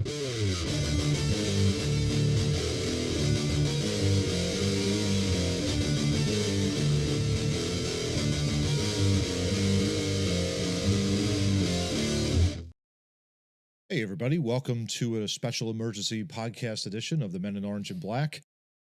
Hey, everybody. Welcome to a special emergency podcast edition of the Men in Orange and Black.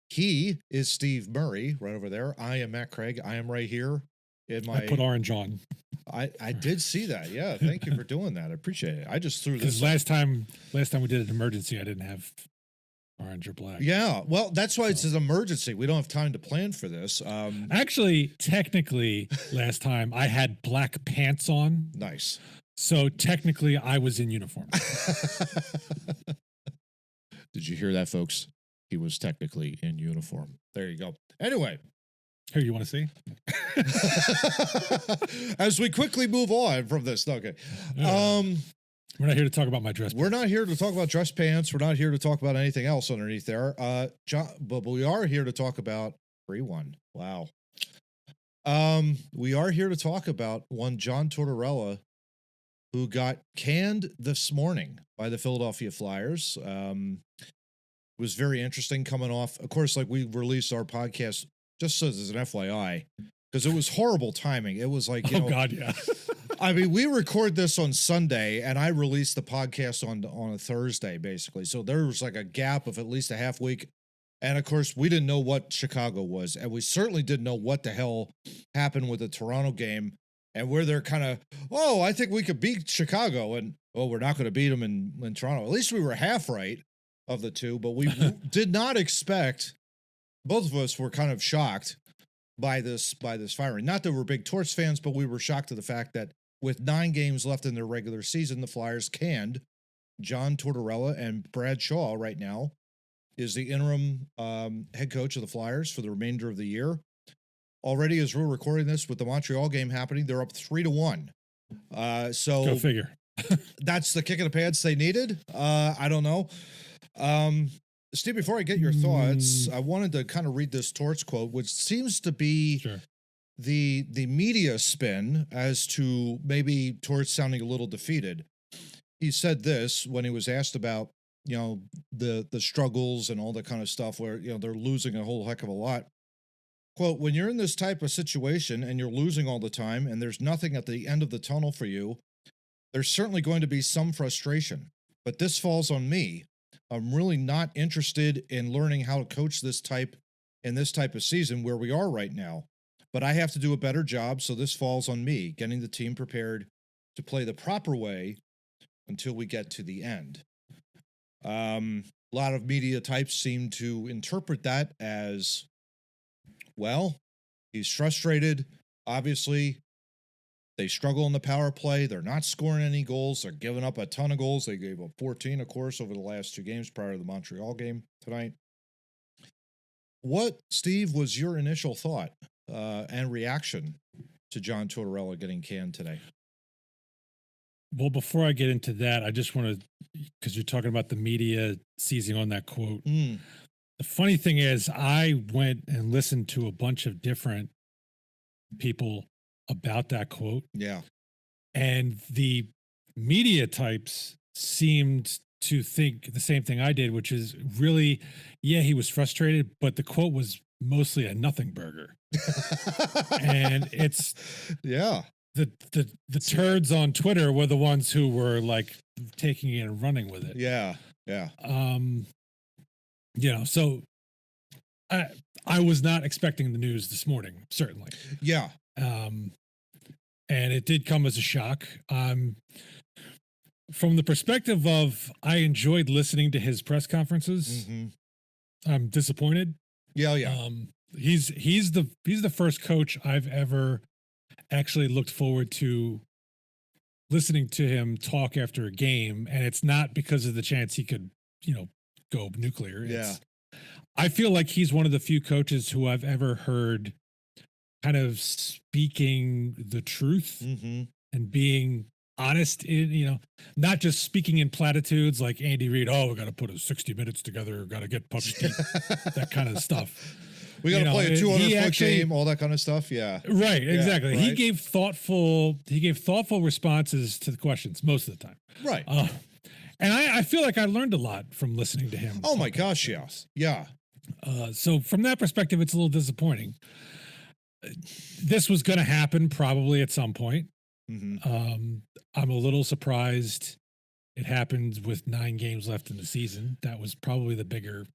He is Steve Murray right over there. I am Matt Craig. I am right here in my... I put orange on. I did see that. Yeah. Thank you for doing that. I appreciate it. I just threw this. Last time we did an emergency, I didn't have orange or black. Yeah. Well, that's why it's an emergency. We don't have time to plan for this. Actually, technically, last time I had black pants on. Nice. So technically, I was in uniform. Did you hear that, folks? He was technically in uniform. There you go. Anyway. Here, you want to see? As we quickly move on from this. Okay. We're not here to talk about my dress pants. We're not here to talk about dress pants. We're not here to talk about anything else underneath there. But we are here to talk about free one. Wow. We are here to talk about one John Tortorella, who got canned this morning by the Philadelphia Flyers. It was very interesting coming off. Of course, like, we released our podcast just as an FYI, because it was horrible timing. It was like, God, yeah. I mean, we record this on Sunday, and I released the podcast on a Thursday, basically. So there was like a gap of at least a half week. And of course, we didn't know what Chicago was, and we certainly didn't know what the hell happened with the Toronto game. And where they're kind of, I think we could beat Chicago, and we're not going to beat them in Toronto. At least we were half right of the two, but we did not expect. Both of us were kind of shocked by this firing. Not that we're big Torts fans, but we were shocked to the fact that with 9 games left in their regular season, the Flyers canned John Tortorella, and Brad Shaw right now is the interim head coach of the Flyers for the remainder of the year. Already, as we're recording this, with the Montreal game happening, they're up 3-1. So go figure. That's the kick in the pants they needed. I don't know. Steve, before I get your thoughts, I wanted to kind of read this Torts quote, which seems to be the media spin as to maybe Torts sounding a little defeated. He said this when he was asked about, the struggles and all that kind of stuff where, they're losing a whole heck of a lot. Quote, when you're in this type of situation and you're losing all the time and there's nothing at the end of the tunnel for you, there's certainly going to be some frustration. But this falls on me. I'm really not interested in learning how to coach this type of season where we are right now. But I have to do a better job, so this falls on me, getting the team prepared to play the proper way until we get to the end. A lot of media types seem to interpret that as, well, he's frustrated. Obviously, they struggle in the power play. They're not scoring any goals. They're giving up a ton of goals. They gave up 14, of course, over the last 2 games prior to the Montreal game tonight. What, Steve, was your initial thought and reaction to John Tortorella getting canned today? Well, before I get into that, I just want to, because you're talking about the media seizing on that quote. The funny thing is, I went and listened to a bunch of different people about that quote. Yeah. And the media types seemed to think the same thing I did, which is really, he was frustrated, but the quote was mostly a nothing burger. And it's, the turds on Twitter were the ones who were like taking it and running with it. Yeah. So I was not expecting the news this morning, certainly. Yeah. And it did come as a shock. From the perspective of, I enjoyed listening to his press conferences. I'm disappointed. Yeah. He's the first coach I've ever actually looked forward to listening to him talk after a game, and it's not because of the chance he could, go nuclear. I feel like he's one of the few coaches who I've ever heard kind of speaking the truth and being honest in, not just speaking in platitudes like Andy Reid. Oh, we got to put a 60 minutes together. Got to get pucks deep, that kind of stuff. We got to play a 200-foot game, all that kind of stuff. Yeah. Right. Exactly. Right. He gave thoughtful responses to the questions most of the time. Right. And I feel like I learned a lot from listening to him. Oh my gosh, yeah. So from that perspective, it's a little disappointing. This was going to happen probably at some point. I'm a little surprised it happened with 9 games left in the season. That was probably the bigger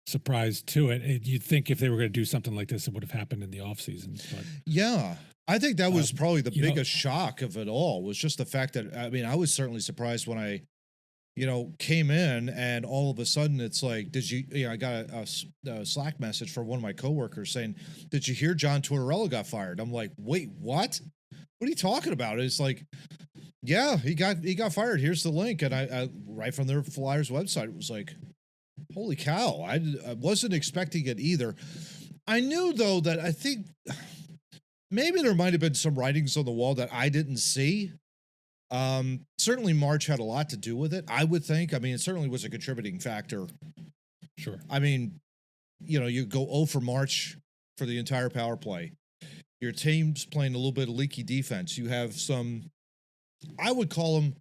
surprise to it. You'd think if they were going to do something like this, it would have happened in the offseason. But yeah, I think that was probably the biggest shock of it all, was just the fact that, I mean, I was certainly surprised when I, came in and all of a sudden it's like, I got a Slack message from one of my coworkers saying, did you hear John Tortorella got fired? I'm like, wait, what? What are you talking about? It's like, yeah, he got fired. Here's the link. And I right from their Flyers website, it was like, holy cow. I wasn't expecting it either. I knew though that I think maybe there might've been some writings on the wall that I didn't see. Certainly March had a lot to do with it, I would think. I mean, it certainly was a contributing factor. Sure. I mean, you go 0 for March for the entire power play. Your team's playing a little bit of leaky defense. You have some, I would call them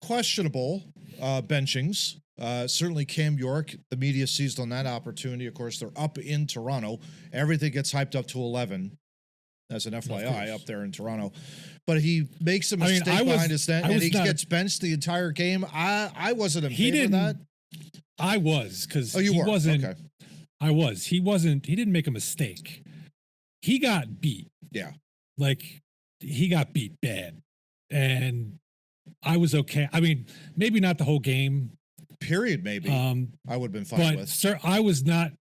questionable benchings. Certainly Cam York, the media seized on that opportunity. Of course, they're up in Toronto. Everything gets hyped up to 11. As an FYI, up there in Toronto. But he makes a mistake behind his net, and he gets benched the entire game. I wasn't in favor of that. I was, because he wasn't. Okay. I was. He wasn't. He didn't make a mistake. He got beat. Yeah. Like, he got beat bad. And I was okay. I mean, maybe not the whole game. Period, maybe. I would have been fine with. But, sir, I was not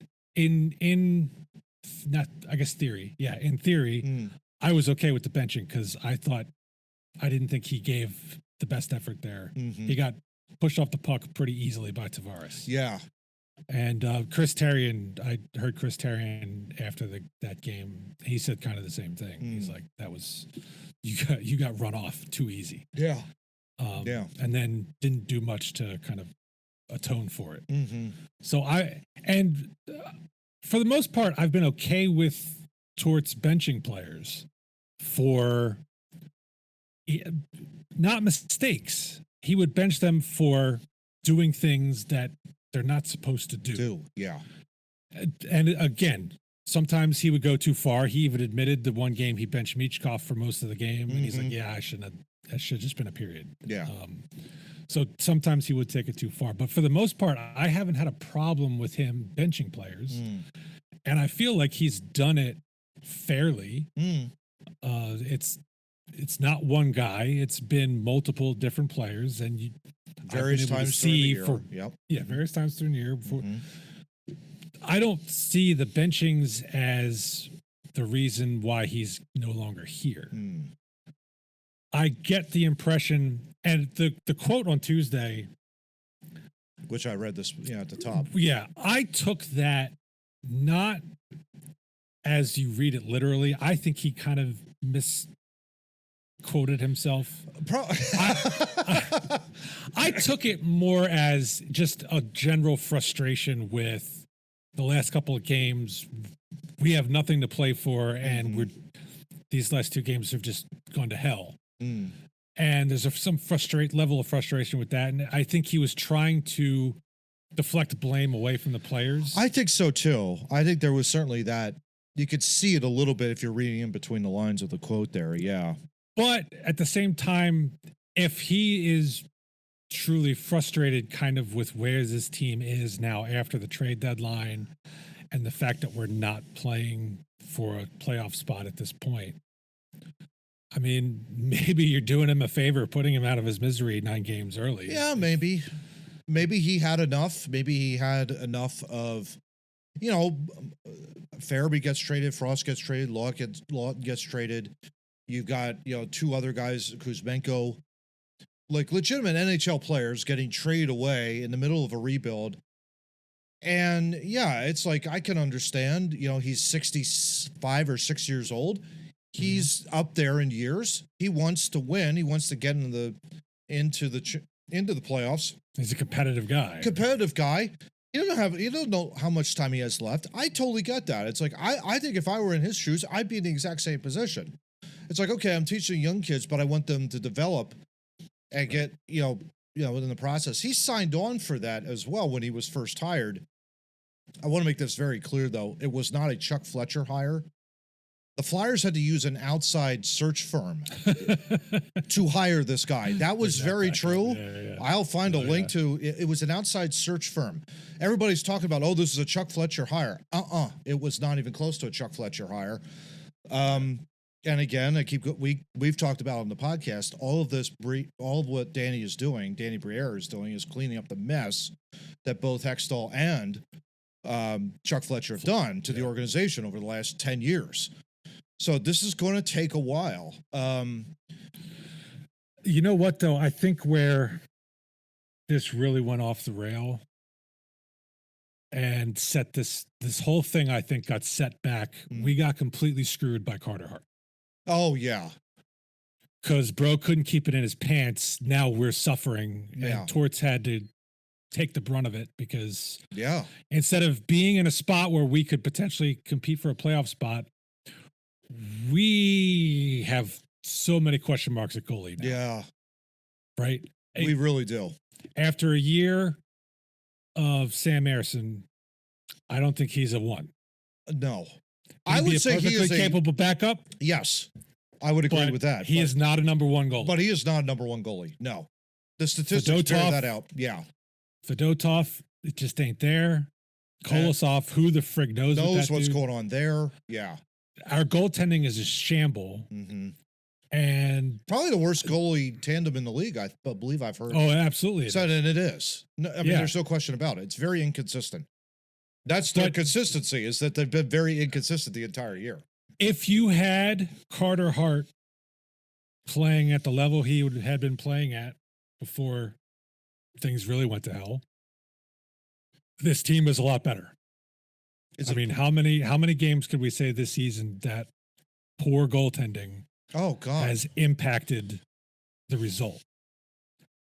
I guess theory. Yeah, in theory, I was okay with the benching because I didn't think he gave the best effort there. He got pushed off the puck pretty easily by Tavares. Yeah. And Chris Therien, I heard Chris Therien after that game, he said kind of the same thing. He's like, that was, you got run off too easy. Yeah. And then didn't do much to kind of atone for it. So for the most part, I've been okay with Torts benching players for not mistakes. He would bench them for doing things that they're not supposed to do. Yeah. And again, sometimes he would go too far. He even admitted the one game he benched Michkov for most of the game. And he's like, yeah, that should have just been a period. Yeah. So sometimes he would take it too far. But for the most part, I haven't had a problem with him benching players. And I feel like he's done it fairly. It's not one guy. It's been multiple different players. And various times during the year. Various times during the year. I don't see the benchings as the reason why he's no longer here. I get the impression, and the quote on Tuesday, which I read this at the top. Yeah, I took that not as you read it literally. I think he kind of misquoted himself. I took it more as just a general frustration with the last couple of games. We have nothing to play for, and these last 2 games have just gone to hell. And there's some level of frustration with that. And I think he was trying to deflect blame away from the players. I think so too. I think there was certainly that. You could see it a little bit if you're reading in between the lines of the quote there. Yeah. But at the same time, if he is truly frustrated kind of with where this team is now after the trade deadline and the fact that we're not playing for a playoff spot at this point, I mean, maybe you're doing him a favor putting him out of his misery 9 games early. Yeah, maybe. Maybe he had enough. Maybe he had enough of, Farabee gets traded, Frost gets traded, Lawton gets traded. You've got, 2 other guys, Kuzmenko, like legitimate NHL players getting traded away in the middle of a rebuild. And yeah, it's like, I can understand, he's 65 or 6 years old. He's up there in years. He wants to win. He wants to get into the playoffs. He's a competitive guy. You don't know how much time he has left. I totally get that. It's like, I think if I were in his shoes, I'd be in the exact same position. It's like, okay, I'm teaching young kids, but I want them to develop and get, within the process. He signed on for that as well when he was first hired. I want to make this very clear, though. It was not a Chuck Fletcher hire. The Flyers had to use an outside search firm to hire this guy. That was very true. Yeah. I'll find a link to it. It was an outside search firm. Everybody's talking about, this is a Chuck Fletcher hire. It was not even close to a Chuck Fletcher hire. And again, we've talked about on the podcast, all of what Danny Briere is doing is cleaning up the mess that both Hextall and Chuck Fletcher have done to the organization over the last 10 years. So this is going to take a while. You know what, though? I think where this really went off the rail and set this whole thing, I think, got set back. We got completely screwed by Carter Hart. Oh, yeah. Because Bro couldn't keep it in his pants. Now we're suffering. Yeah. And Torts had to take the brunt of it because instead of being in a spot where we could potentially compete for a playoff spot, we have so many question marks at goalie now. Yeah. Right? We really do. After a year of Sam Ersson, I don't think he's a one. No. I would say he is a capable backup. Yes. I would agree with that. He is not a number one goalie. But he is not a number one goalie. No. The statistics bear that out. Yeah. Fedotov, it just ain't there. Kolosov, who the frig knows what's going on there. Yeah. Our goaltending is a shamble. Mm-hmm. And probably the worst goalie tandem in the league, I believe I've heard. Oh, absolutely. And it is. No, I mean, there's no question about it. It's very inconsistent. That's the consistency, is that they've been very inconsistent the entire year. If you had Carter Hart playing at the level he had been playing at before things really went to hell, this team is a lot better. How many games could we say this season that poor goaltending has impacted the result?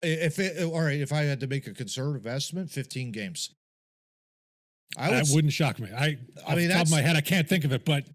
If I had to make a conservative estimate, 15 games. That wouldn't shock me. Off the top of my head, I can't think of it, but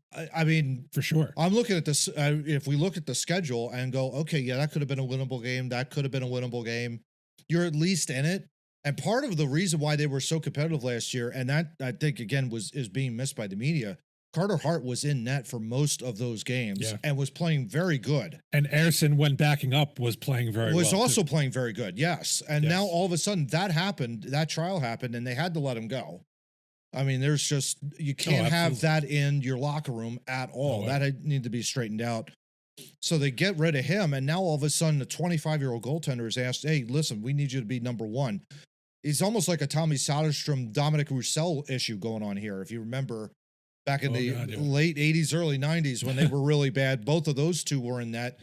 for sure. I'm looking at this. If we look at the schedule and go, okay, yeah, that could have been a winnable game. That could have been a winnable game. You're at least in it. And part of the reason why they were so competitive last year, and that I think again is being missed by the media, Carter Hart was in net for most of those games and was playing very good. And Ersson, when backing up, was playing very well. Was also playing very good, yes. And now all of a sudden that happened, that trial happened, and they had to let him go. I mean, there's just, you can't have that in your locker room at all. That need to be straightened out. So they get rid of him, and now all of a sudden the 25-year-old goaltender is asked, hey, listen, we need you to be number one. It's almost like a Tommy Soderstrom, Dominic Roussel issue going on here. If you remember back in the late 80s, early 90s when they were really bad, both of those two were in net.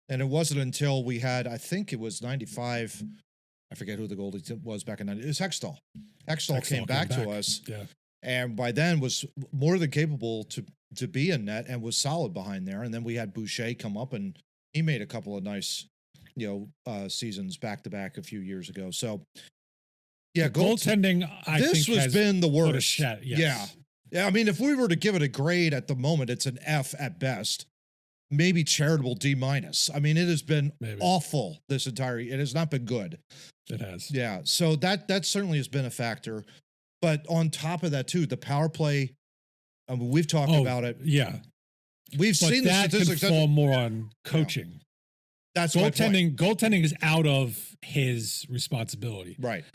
And it wasn't until we had, I think it was 95, I forget who the goalie was back in 90. It was Hextall. Hextall came back to us. Yeah. And by then was more than capable to be in net and was solid behind there. And then we had Boucher come up, and he made a couple of nice, seasons back to back a few years ago. So yeah, goaltending, this has been the worst. Yes. Yeah. I mean, if we were to give it a grade at the moment, it's an F at best. Maybe charitable D-. I mean, it has been awful this entire. It has not been good. It has. Yeah. So that certainly has been a factor. But on top of that too, the power play. I mean, we've talked about it. Yeah, we've seen the statistics. That can fall more on coaching. Yeah. That's goaltending. Goaltending is out of his responsibility, right?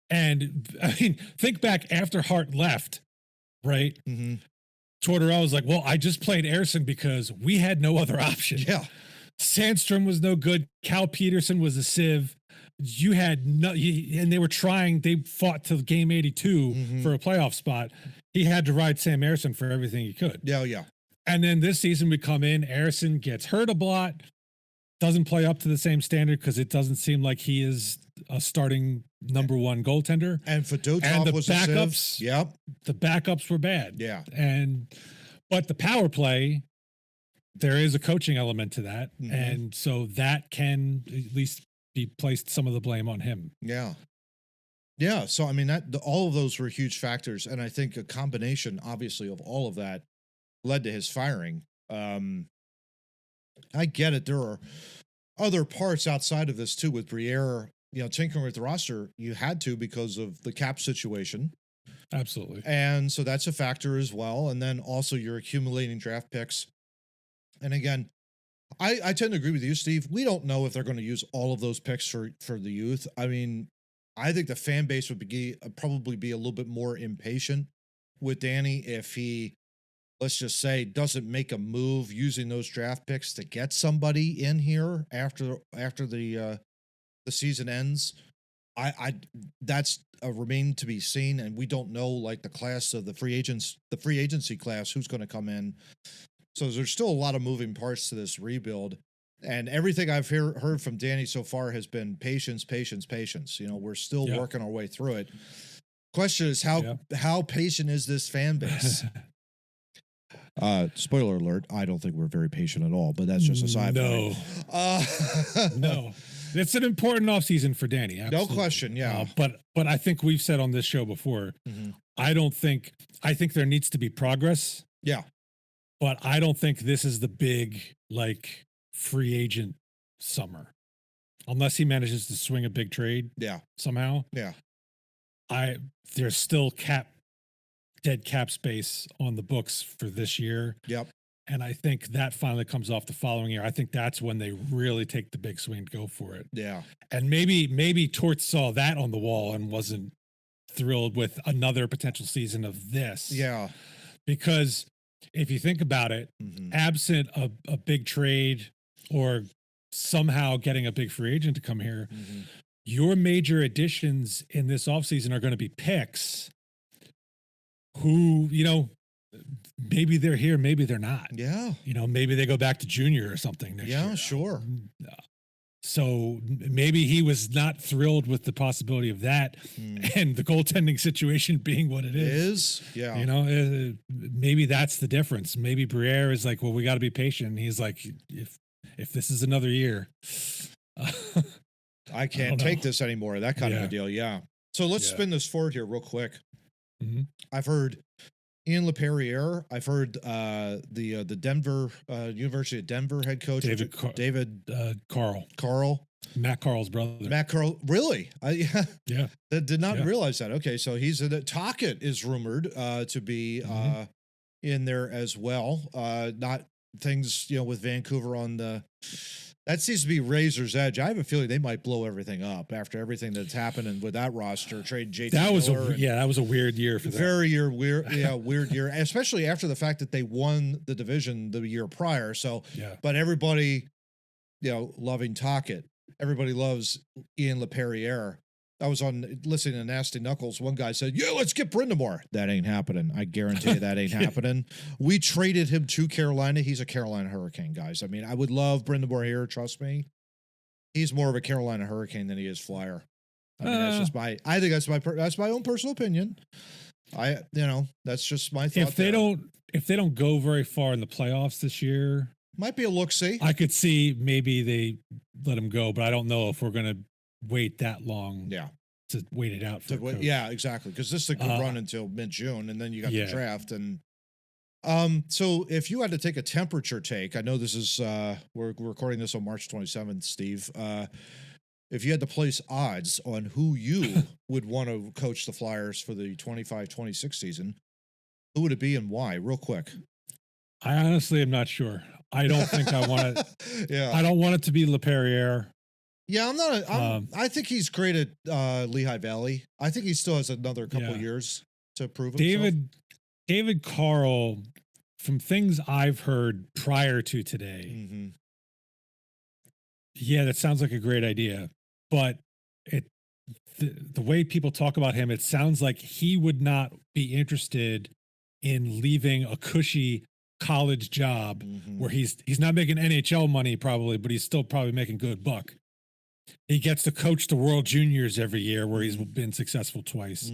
And I mean, think back after Hart left, right? Mm-hmm. Tortorella was like, well, I just played Ersson because we had no other option. Yeah. Sandstrom was no good. Cal Peterson was a sieve. You had and they were trying, they fought till game 82 for a playoff spot. He had to ride Sam Ersson for everything he could. Yeah. And then this season we come in, Ersson gets hurt a lot, doesn't play up to the same standard because it doesn't seem like he is a starting number one goaltender. And Fedotov was backups. A sieve. Yep. The backups were bad. Yeah. But the power play, there is a coaching element to that. Mm-hmm. And so that can at least be placed some of the blame on him. Yeah. Yeah. So, I mean, all of those were huge factors. And I think a combination, obviously, of all of that led to his firing. I get it. There are other parts outside of this too, with Briere tinkering with the roster, you had to because of the cap situation. Absolutely. And so that's a factor as well. And then also you're accumulating draft picks. And again, I tend to agree with you, Steve. We don't know if they're going to use all of those picks for the youth. I mean, I think the fan base would probably be a little bit more impatient with Danny if he, let's just say, doesn't make a move using those draft picks to get somebody in here after the season ends. That's a remain to be seen, and we don't know like the class of the free agency class who's going to come in. So there's still a lot of moving parts to this rebuild, and everything I've heard from Danny so far has been patience. We're still working our way through it. Question is how patient is this fan base? Spoiler alert, I don't think we're very patient at all, but that's just a side point. No. It's an important offseason for Danny. Absolutely. No question, yeah. But I think we've said on this show before, I think there needs to be progress. Yeah. But I don't think this is the big, like, free agent summer. Unless he manages to swing a big trade somehow. Yeah. There's still dead cap space on the books for this year. Yep. And I think that finally comes off the following year. I think that's when they really take the big swing to go for it. Yeah. And maybe Torts saw that on the wall and wasn't thrilled with another potential season of this. Yeah. Because if you think about it, absent a big trade or somehow getting a big free agent to come here, your major additions in this offseason are going to be picks who, maybe they're here, maybe they're not. Yeah. Maybe they go back to junior or something next year. Yeah, sure. So maybe he was not thrilled with the possibility of that and the goaltending situation being what it is. Yeah. Maybe that's the difference. Maybe Briere is like, well, we got to be patient. And he's like, if this is another year, I can't take this anymore. That kind of a deal. Yeah. So let's spin this forward here real quick. I've heard Ian LePerriere. I've heard the Denver University of Denver head coach David Carl, Matt Carl's brother. Matt Carl, really? Yeah. That did not realize that. Okay, so he's in it. Tocchet is rumored to be in there as well. Not things with Vancouver on the. That seems to be razor's edge. I have a feeling they might blow everything up after everything that's happening with that roster. Trade JT. That was a weird year for them. Very weird year, especially after the fact that they won the division the year prior. So, but everybody, loving Tocchet. Everybody loves Ian LePerriere. I was listening to Nasty Knuckles. One guy said, let's get Brindamore. That ain't happening. I guarantee you that ain't happening. We traded him to Carolina. He's a Carolina Hurricane, guys. I mean, I would love Brindamore here. Trust me. He's more of a Carolina Hurricane than he is Flyer. I mean, that's my own personal opinion. That's just my thought. If they don't go very far in the playoffs this year, might be a look-see. I could see maybe they let him go, but I don't know if we're going to wait that long to wait it out for exactly, because this thing could run until mid-June, and then you got the draft. And so if you had to take a temperature take, I know this is we're recording this on March 27th, Steve, if you had to place odds on who you would want to coach the Flyers for the 25-26 season, who would it be and why? Real quick. I honestly am not sure. I don't think I want it. I don't want it to be LePerriere. Yeah, I'm not. I think he's great at Lehigh Valley. I think he still has another couple years to prove himself. David Carl, from things I've heard prior to today, that sounds like a great idea. But the way people talk about him, it sounds like he would not be interested in leaving a cushy college job where he's not making NHL money probably, but he's still probably making good buck. He gets to coach the World Juniors every year where he's been successful twice.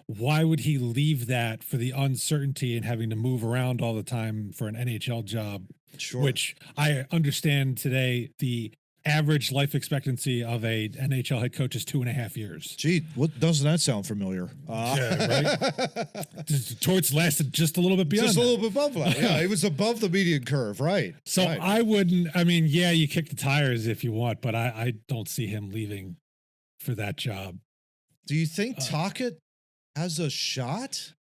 Why would he leave that for the uncertainty and having to move around all the time for an NHL job? Sure. Which I understand today, the average life expectancy of a NHL head coach is 2.5 years. Gee, what doesn't that sound familiar? Right. Torts lasted just a little bit beyond. Just a little bit above that. Yeah, it was above the median curve, right? So I wouldn't. I mean, you kick the tires if you want, but I don't see him leaving for that job. Do you think Tocchet has a shot?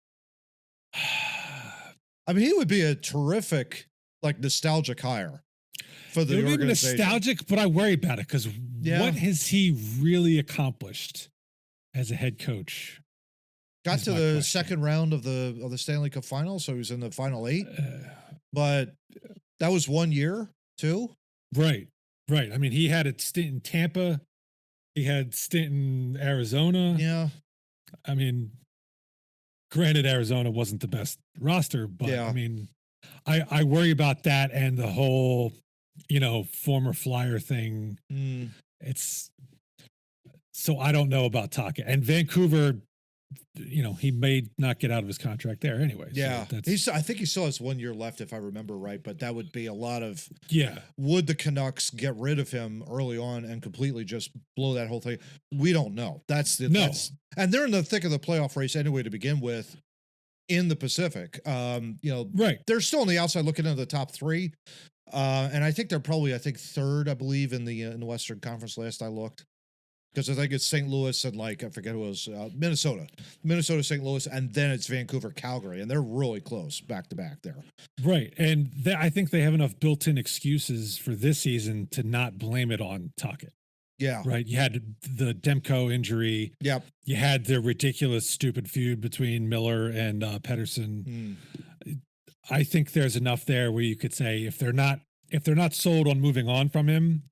I mean, he would be a terrific, like, nostalgic hire for the organization. Nostalgic, but I worry about it because what has he really accomplished as a head coach? Got to the second round of the Stanley Cup final, so he was in the final 8. But that was 1 year, too. Right. I mean, he had a stint in Tampa. He had stint in Arizona. Yeah. I mean, granted, Arizona wasn't the best roster, but I mean, I worry about that and the whole, former Flyer thing. It's so I don't know about Tocchet and Vancouver. He may not get out of his contract there anyway. Yeah, I think he still has 1 year left, if I remember right. But that would be a lot of Would the Canucks get rid of him early on and completely just blow that whole thing? We don't know. And they're in the thick of the playoff race anyway to begin with in the Pacific. They're still on the outside looking into the top 3, and I think they're probably third, I believe, in the Western Conference. Last I looked. Because I think it's St. Louis and I forget who it was, Minnesota, St. Louis, and then it's Vancouver, Calgary, and they're really close back to back there. Right, and I think they have enough built-in excuses for this season to not blame it on Tocchet. Yeah, right. You had the Demko injury. Yep. You had the ridiculous, stupid feud between Miller and Pedersen. I think there's enough there where you could say if they're not sold on moving on from him,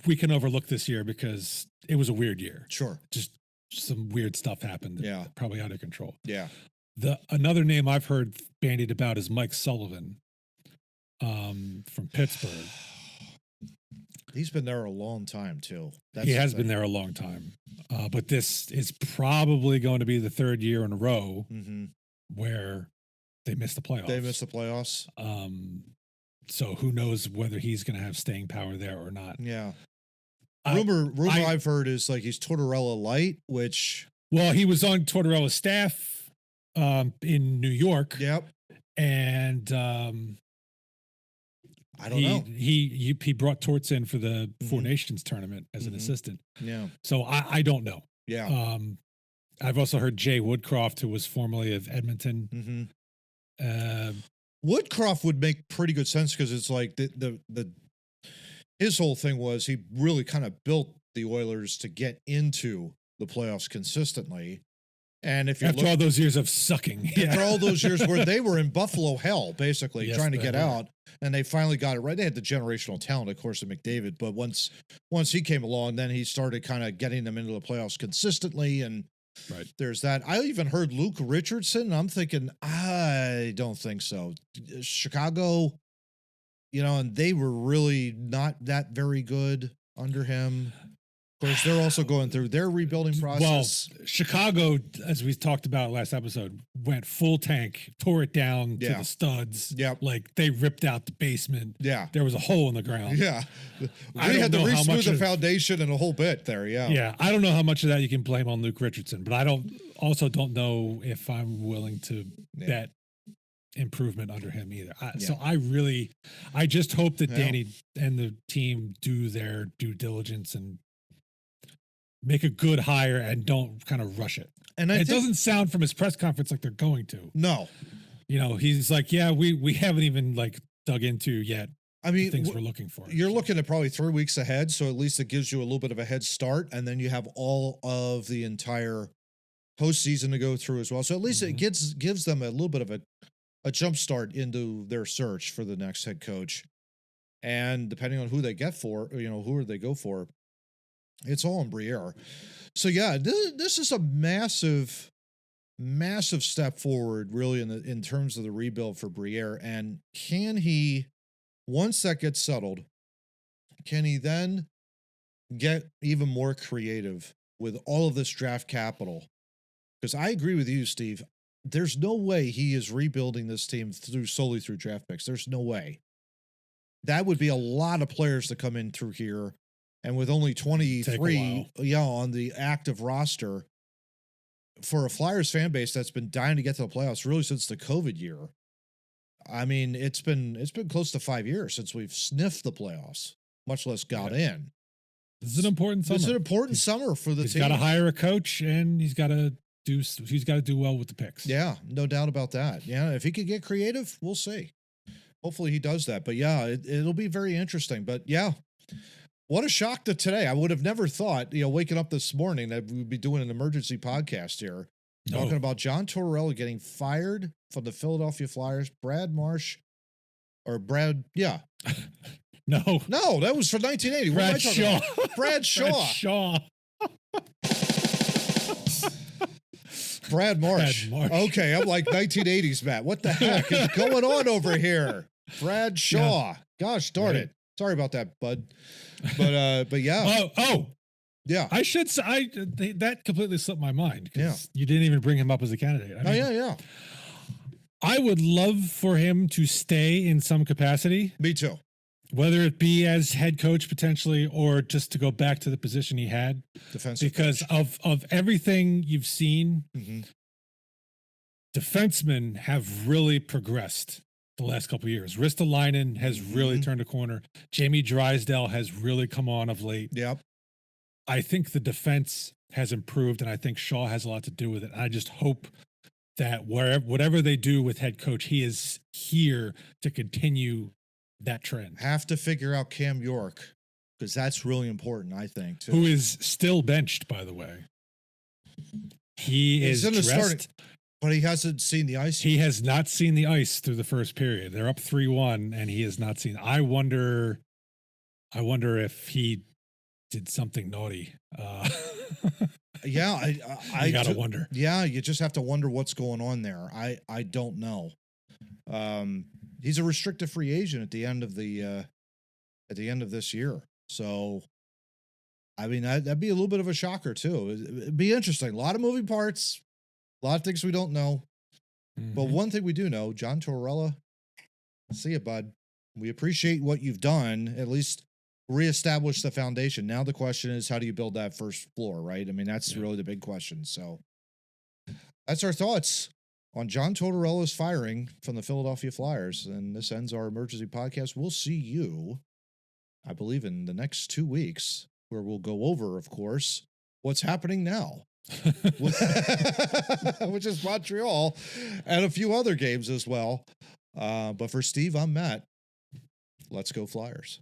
we can overlook this year because it was a weird year. Sure. Just some weird stuff happened. Yeah. Probably out of control. Yeah. Another name I've heard bandied about is Mike Sullivan from Pittsburgh. He's been there a long time too. He has been there a long time. But this is probably going to be the third year in a row where they missed the playoffs. So who knows whether he's going to have staying power there or not? Yeah. Rumor I've heard is he's Tortorella light, which he was on Tortorella's staff in New York. Yep. And I don't know. He brought Torts in for the Four Nations tournament as an assistant. Yeah. So I don't know. Yeah. I've also heard Jay Woodcroft, who was formerly of Edmonton. Woodcroft would make pretty good sense because it's like his whole thing was he really kind of built the Oilers to get into the playoffs consistently. And if you after all those years of sucking, after all those years where they were in Buffalo hell, basically trying to get out, and they finally got it right. They had the generational talent, of course, of McDavid, but once he came along, then he started kind of getting them into the playoffs consistently, and there's that. I even heard Luke Richardson. I'm thinking, I don't think so. Chicago, and they were really not that very good under him. Of course, they're also going through their rebuilding process. Well, Chicago, as we talked about last episode, went full tank, tore it down to the studs. Yep. They ripped out the basement. Yeah. There was a hole in the ground. Yeah. We had to re-smooth the foundation and a whole bit there. Yeah. Yeah. I don't know how much of that you can blame on Luke Richardson, but I don't know if I'm willing to bet improvement under him either. So I just hope that Danny and the team do their due diligence and make a good hire and don't kind of rush it. And it doesn't sound from his press conference like they're going to. No. He's like, we haven't even dug into yet. I mean, things we're looking for. You're looking at probably 3 weeks ahead. So at least it gives you a little bit of a head start. And then you have all of the entire postseason to go through as well. So at least it gives them a little bit of a jump start into their search for the next head coach. And depending on who they get for, who they go for, it's all on Briere. So yeah, this is a massive step forward, really, in terms of the rebuild for Briere. And can he, once that gets settled, can he then get even more creative with all of this draft capital? Because I agree with you, Steve. There's no way he is rebuilding this team solely through draft picks. There's no way. That would be a lot of players to come in through here. And with only 23 on the active roster for a Flyers fan base that's been dying to get to the playoffs really since the COVID year. I mean, it's been close to 5 years since we've sniffed the playoffs, much less got in. This is an important summer. It's an important summer for the team. He's got to hire a coach, and he's got to do well with the picks. Yeah, no doubt about that. Yeah, if he could get creative, we'll see. Hopefully he does that. But yeah, it'll be very interesting. But yeah, what a shock to today. I would have never thought, waking up this morning that we'd be doing an emergency podcast here, talking about John Tortorella getting fired from the Philadelphia Flyers. Brad, yeah. No, that was for 1980. Brad Shaw. Brad Shaw. Brad Marsh. Okay, I'm like 1980s, Matt. What the heck is going on over here? Brad Shaw. Yeah. Gosh darn it. Sorry about that, bud. But yeah. Yeah. I should say that completely slipped my mind. Yeah. You didn't even bring him up as a candidate. Yeah. I would love for him to stay in some capacity. Me too. Whether it be as head coach potentially, or just to go back to the position he had. Defensive because coach. of everything you've seen, defensemen have really progressed the last couple of years. Ristolainen has really turned a corner. Jamie Drysdale has really come on of late. Yep. I think the defense has improved, and I think Shaw has a lot to do with it. I just hope that whatever they do with head coach, he is here to continue that trend. Have to figure out Cam York, because that's really important, I think, too. Who is still benched, by the way. He's in the starting, but he hasn't seen the ice. He has not seen the ice through the first period. They're up 3-1, and he has not seen. I wonder if he did something naughty. Yeah, I gotta wonder. Yeah, you just have to wonder what's going on there. I don't know. He's a restricted free agent at the end of this year. So, I mean, that'd be a little bit of a shocker too. It'd be interesting. A lot of moving parts, a lot of things we don't know. But one thing we do know, John Tortorella, see you, bud. We appreciate what you've done. At least reestablish the foundation. Now the question is, how do you build that first floor, right? I mean, that's really the big question. So that's our thoughts on John Tortorella's firing from the Philadelphia Flyers. And this ends our emergency podcast. We'll see you, I believe, in the next 2 weeks, where we'll go over, of course, what's happening now, which is Montreal and a few other games as well. But for Steve, I'm Matt. Let's go Flyers.